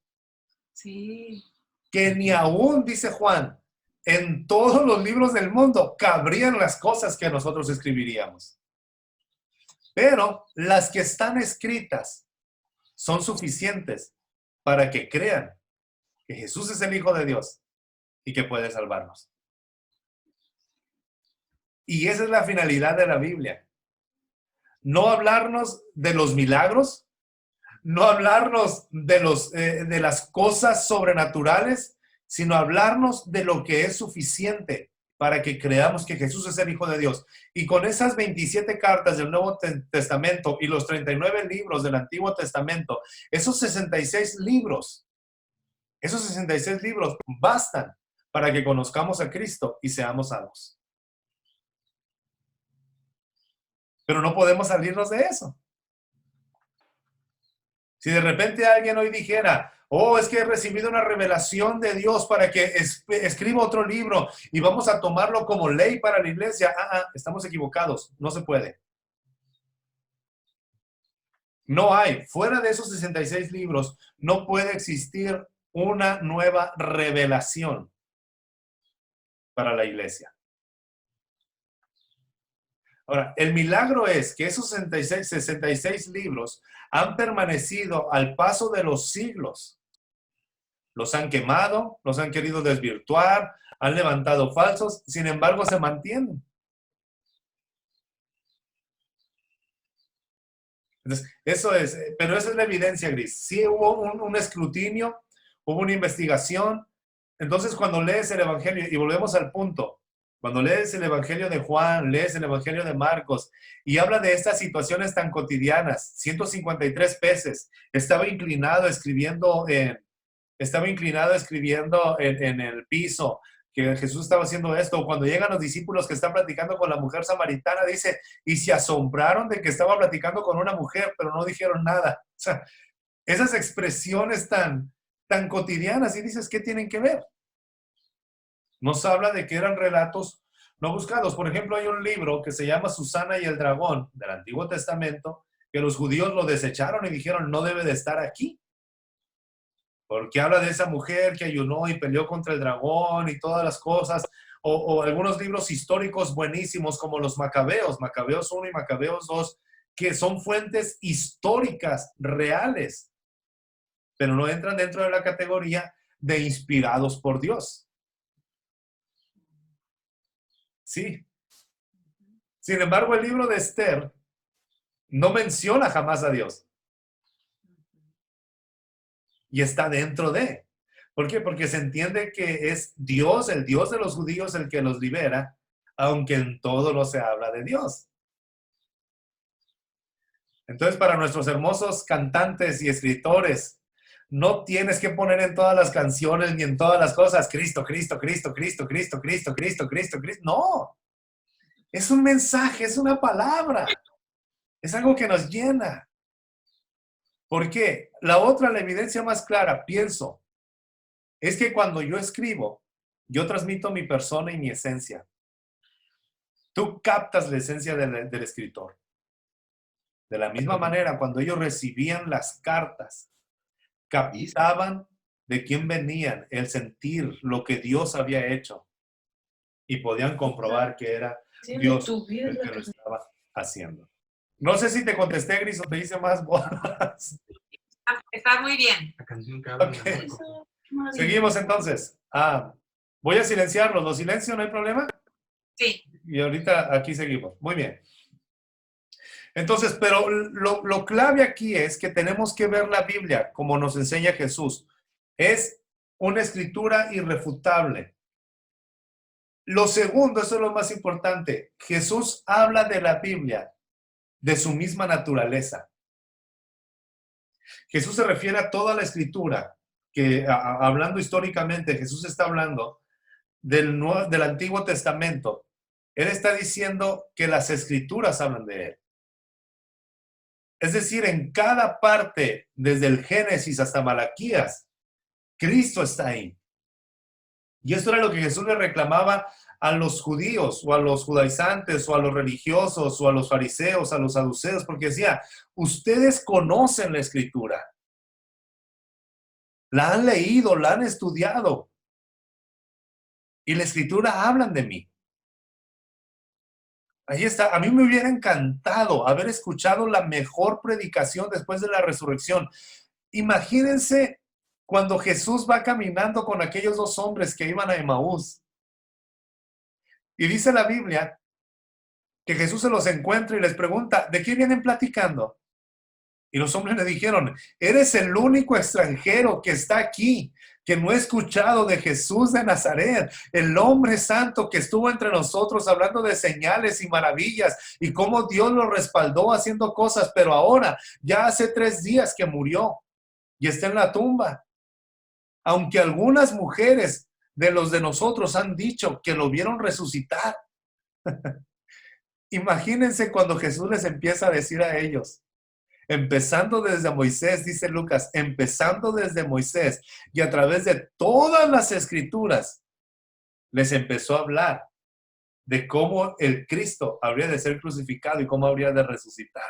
Sí. Que ni aún, dice Juan, en todos los libros del mundo cabrían las cosas que nosotros escribiríamos. Pero las que están escritas son suficientes para que crean que Jesús es el Hijo de Dios y que puede salvarnos. Y esa es la finalidad de la Biblia. No hablarnos de los milagros, no hablarnos de las cosas sobrenaturales, sino hablarnos de lo que es suficiente para que creamos que Jesús es el Hijo de Dios. Y con esas 27 cartas del Nuevo Testamento y los 39 libros del Antiguo Testamento, esos 66 libros bastan para que conozcamos a Cristo y seamos salvos. Pero no podemos salirnos de eso. Si de repente alguien hoy dijera, oh, es que he recibido una revelación de Dios para que escriba otro libro y vamos a tomarlo como ley para la iglesia, estamos equivocados, no se puede. No hay, fuera de esos 66 libros, no puede existir una nueva revelación para la iglesia. Ahora, el milagro es que esos 66 libros han permanecido al paso de los siglos. Los han quemado, los han querido desvirtuar, han levantado falsos, sin embargo se mantienen. Entonces, pero esa es la evidencia, Gris. Sí hubo un escrutinio, hubo una investigación. Entonces, cuando lees el Evangelio, y volvemos al punto, cuando lees el Evangelio de Juan, lees el Evangelio de Marcos, y habla de estas situaciones tan cotidianas, 153 peces, estaba inclinado escribiendo en el piso, que Jesús estaba haciendo esto. Cuando llegan los discípulos que están platicando con la mujer samaritana, dice, y se asombraron de que estaba platicando con una mujer, pero no dijeron nada. O sea, esas expresiones tan cotidianas, y dices, ¿qué tienen que ver? Nos habla de que eran relatos no buscados. Por ejemplo, hay un libro que se llama Susana y el dragón del Antiguo Testamento, que los judíos lo desecharon y dijeron, no debe de estar aquí. Porque habla de esa mujer que ayunó y peleó contra el dragón y todas las cosas. O algunos libros históricos buenísimos como los Macabeos, Macabeos 1 y Macabeos 2, que son fuentes históricas, reales, pero no entran dentro de la categoría de inspirados por Dios. Sí. Sin embargo, el libro de Esther No menciona jamás a Dios. Y está dentro de. ¿Por qué? Porque se entiende que es Dios, el Dios de los judíos, el que los libera, aunque en todo no se habla de Dios. Entonces, para nuestros hermosos cantantes y escritores, no tienes que poner en todas las canciones ni en todas las cosas Cristo, Cristo, Cristo, Cristo, Cristo, Cristo, Cristo, Cristo, Cristo. No. Es un mensaje, es una palabra. Es algo que nos llena. ¿Por qué? La evidencia más clara, pienso, es que cuando yo escribo, yo transmito mi persona y mi esencia. Tú captas la esencia del escritor. De la misma manera, cuando ellos recibían las cartas, captaban de quién venían, el sentir, lo que Dios había hecho. Y podían comprobar que era Dios el que lo estaba haciendo. No sé si te contesté, Gris, o te hice más bolas. Está muy bien. Okay. Seguimos entonces. Voy a silenciarlos. ¿Lo silencio? ¿No hay problema? Sí. Y ahorita aquí seguimos. Muy bien. Entonces, pero lo clave aquí es que tenemos que ver la Biblia como nos enseña Jesús. Es una escritura irrefutable. Lo segundo, eso es lo más importante. Jesús habla de la Biblia, de su misma naturaleza. Jesús se refiere a toda la escritura, que hablando históricamente, Jesús está hablando del Antiguo Testamento. Él está diciendo que las escrituras hablan de él. Es decir, en cada parte, desde el Génesis hasta Malaquías, Cristo está ahí. Y esto era lo que Jesús le reclamaba a los judíos, o a los judaizantes, o a los religiosos, o a los fariseos, a los saduceos, porque decía, ustedes conocen la escritura. La han leído, la han estudiado. Y la escritura hablan de mí. Ahí está. A mí me hubiera encantado haber escuchado la mejor predicación después de la resurrección. Imagínense cuando Jesús va caminando con aquellos dos hombres que iban a Emaús. Y dice la Biblia que Jesús se los encuentra y les pregunta, ¿de qué vienen platicando? Y los hombres le dijeron, eres el único extranjero que está aquí, que no ha escuchado de Jesús de Nazaret, el hombre santo que estuvo entre nosotros hablando de señales y maravillas y cómo Dios lo respaldó haciendo cosas, pero ahora ya hace 3 días que murió y está en la tumba. Aunque algunas mujeres de los de nosotros han dicho que lo vieron resucitar. Imagínense cuando Jesús les empieza a decir a ellos, empezando desde Moisés, dice Lucas, empezando desde Moisés y a través de todas las escrituras, les empezó a hablar de cómo el Cristo habría de ser crucificado y cómo habría de resucitar.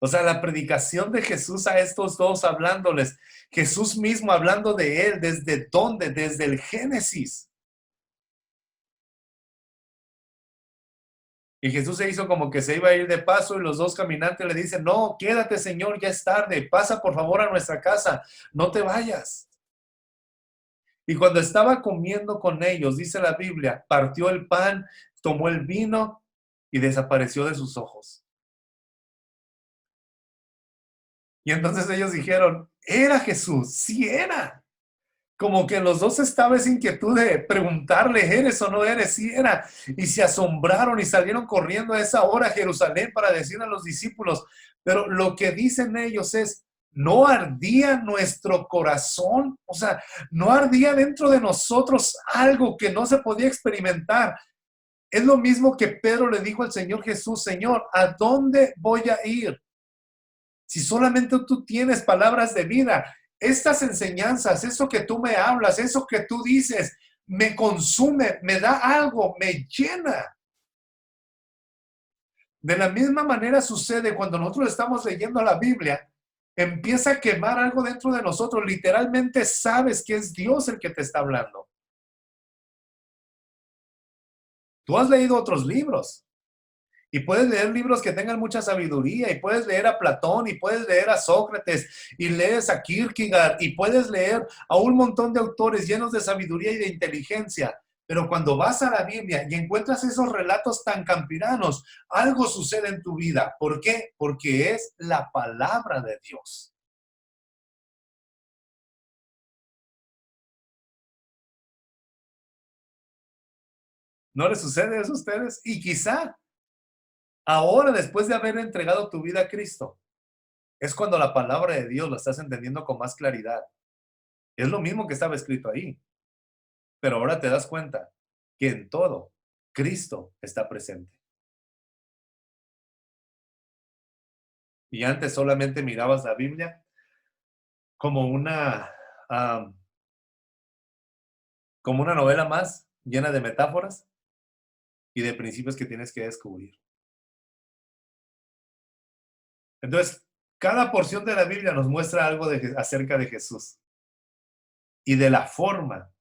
O sea, la predicación de Jesús a estos dos hablándoles, Jesús mismo hablando de él, ¿desde dónde? Desde el Génesis. Y Jesús se hizo como que se iba a ir de paso y los dos caminantes le dicen, no, quédate Señor, ya es tarde, pasa por favor a nuestra casa, no te vayas. Y cuando estaba comiendo con ellos, dice la Biblia, partió el pan, tomó el vino y desapareció de sus ojos. Y entonces ellos dijeron, ¿era Jesús? Sí era. Como que los dos estaba esa inquietud de preguntarle, ¿eres o no eres? Sí era. Y se asombraron y salieron corriendo a esa hora a Jerusalén para decir a los discípulos. Pero lo que dicen ellos es, ¿no ardía nuestro corazón? O sea, ¿no ardía dentro de nosotros algo que no se podía experimentar? Es lo mismo que Pedro le dijo al Señor Jesús, Señor, ¿a dónde voy a ir? Si solamente tú tienes palabras de vida, estas enseñanzas, eso que tú me hablas, eso que tú dices, me consume, me da algo, me llena. De la misma manera sucede cuando nosotros estamos leyendo la Biblia, empieza a quemar algo dentro de nosotros, literalmente sabes que es Dios el que te está hablando. Tú has leído otros libros. Y puedes leer libros que tengan mucha sabiduría, y puedes leer a Platón, y puedes leer a Sócrates, y lees a Kierkegaard, y puedes leer a un montón de autores llenos de sabiduría y de inteligencia. Pero cuando vas a la Biblia y encuentras esos relatos tan campiranos, algo sucede en tu vida. ¿Por qué? Porque es la palabra de Dios. ¿No les sucede eso a ustedes? Y quizá ahora, después de haber entregado tu vida a Cristo, es cuando la palabra de Dios la estás entendiendo con más claridad. Es lo mismo que estaba escrito ahí. Pero ahora te das cuenta que en todo Cristo está presente. Y antes solamente mirabas la Biblia como como una novela más llena de metáforas y de principios que tienes que descubrir. Entonces, cada porción de la Biblia nos muestra algo acerca de Jesús y de la forma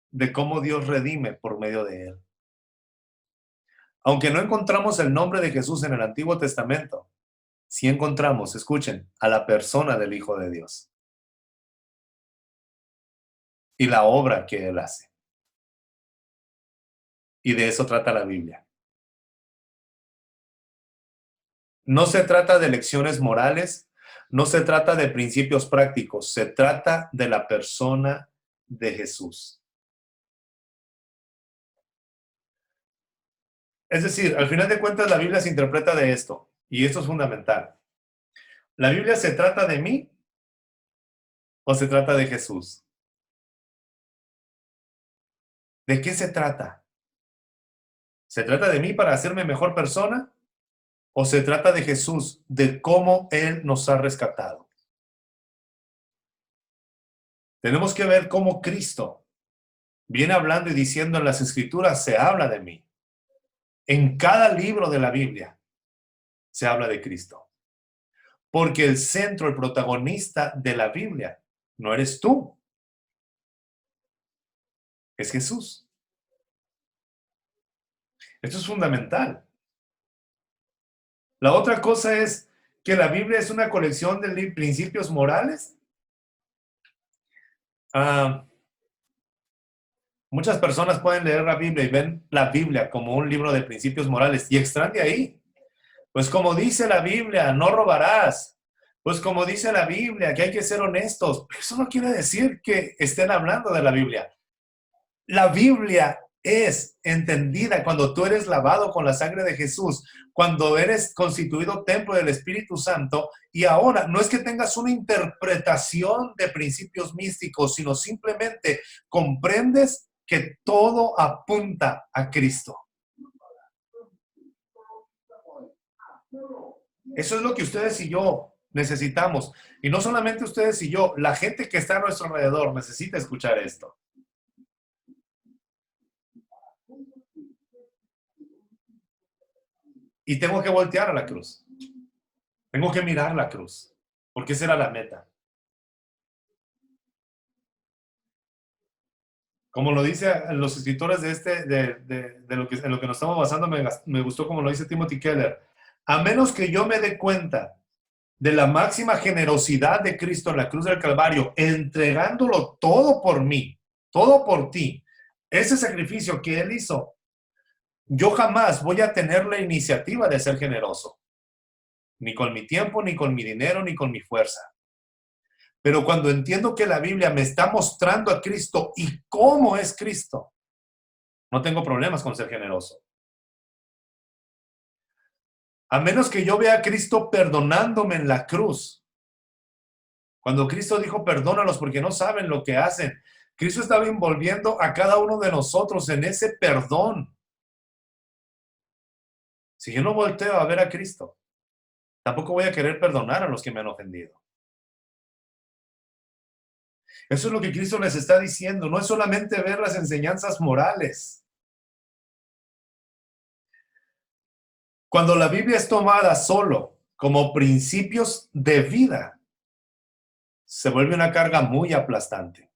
de cómo Dios redime por medio de él. Aunque no encontramos el nombre de Jesús en el Antiguo Testamento, sí encontramos, escuchen, a la persona del Hijo de Dios y la obra que él hace. Y de eso trata la Biblia. No se trata de lecciones morales, no se trata de principios prácticos, se trata de la persona de Jesús. Es decir, al final de cuentas la Biblia se interpreta de esto, y esto es fundamental. ¿La Biblia se trata de mí o se trata de Jesús? ¿De qué se trata? ¿Se trata de mí para hacerme mejor persona? ¿O se trata de Jesús, de cómo Él nos ha rescatado? Tenemos que ver cómo Cristo viene hablando y diciendo en las Escrituras, se habla de mí. En cada libro de la Biblia se habla de Cristo. Porque el centro, el protagonista de la Biblia, no eres tú. Es Jesús. Esto es fundamental. La otra cosa es que la Biblia es una colección de principios morales. Muchas personas pueden leer la Biblia y ven la Biblia como un libro de principios morales y extraen de ahí. Pues como dice la Biblia, no robarás. Pues como dice la Biblia, que hay que ser honestos. Pero eso no quiere decir que estén hablando de la Biblia. La Biblia es entendida cuando tú eres lavado con la sangre de Jesús, cuando eres constituido templo del Espíritu Santo, y ahora no es que tengas una interpretación de principios místicos, sino simplemente comprendes que todo apunta a Cristo. Eso es lo que ustedes y yo necesitamos. Y no solamente ustedes y yo, la gente que está a nuestro alrededor necesita escuchar esto. Y tengo que voltear a la cruz. Tengo que mirar la cruz. Porque esa era la meta. Como lo dicen los escritores de lo que, en lo que nos estamos basando, me gustó como lo dice Timothy Keller. A menos que yo me dé cuenta de la máxima generosidad de Cristo en la cruz del Calvario, entregándolo todo por mí, todo por ti, ese sacrificio que Él hizo, yo jamás voy a tener la iniciativa de ser generoso. Ni con mi tiempo, ni con mi dinero, ni con mi fuerza. Pero cuando entiendo que la Biblia me está mostrando a Cristo y cómo es Cristo, no tengo problemas con ser generoso. A menos que yo vea a Cristo perdonándome en la cruz. Cuando Cristo dijo, perdónalos porque no saben lo que hacen, Cristo estaba envolviendo a cada uno de nosotros en ese perdón. Si yo no volteo a ver a Cristo, tampoco voy a querer perdonar a los que me han ofendido. Eso es lo que Cristo les está diciendo. No es solamente ver las enseñanzas morales. Cuando la Biblia es tomada solo como principios de vida, se vuelve una carga muy aplastante.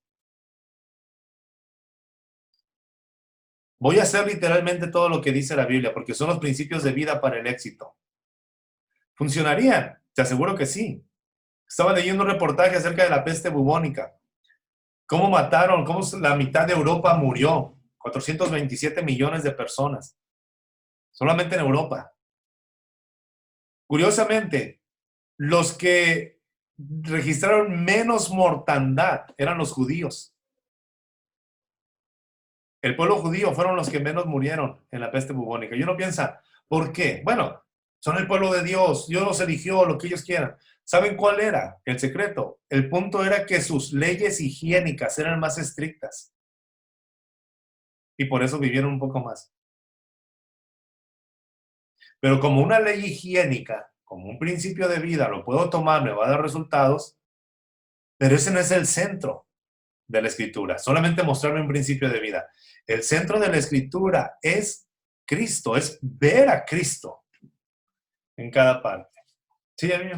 Voy a hacer literalmente todo lo que dice la Biblia, porque son los principios de vida para el éxito. ¿Funcionarían? Te aseguro que sí. Estaba leyendo un reportaje acerca de la peste bubónica. cómo mataron, cómo la mitad de Europa murió. 427 millones de personas. Solamente en Europa. Curiosamente, los que registraron menos mortandad eran los judíos. El pueblo judío fueron los que menos murieron en la peste bubónica. Y uno piensa, ¿por qué? Bueno, son el pueblo de Dios. Dios los eligió, lo que ellos quieran. ¿Saben cuál era el secreto? El punto era que sus leyes higiénicas eran más estrictas. Y por eso vivieron un poco más. Pero como una ley higiénica, como un principio de vida, lo puedo tomar, me va a dar resultados, pero ese no es el centro de la escritura. Solamente mostrarme un principio de vida. El centro de la escritura es Cristo, es ver a Cristo en cada parte. Sí, amigo.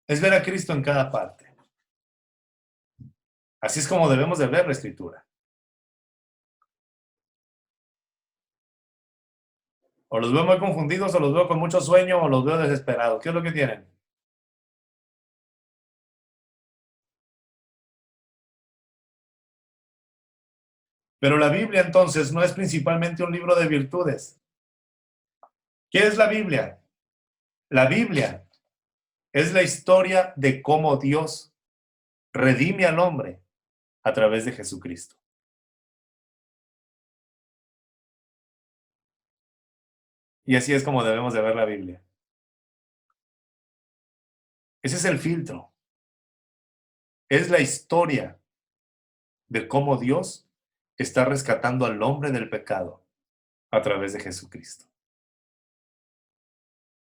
Es ver a Cristo en cada parte. Así es como debemos de ver la escritura. O los veo muy confundidos, o los veo con mucho sueño, o los veo desesperados. ¿Qué es lo que tienen? Pero la Biblia entonces no es principalmente un libro de virtudes. ¿Qué es la Biblia? La Biblia es la historia de cómo Dios redime al hombre a través de Jesucristo. Y así es como debemos de ver la Biblia. Ese es el filtro. Es la historia de cómo Dios está rescatando al hombre del pecado a través de Jesucristo.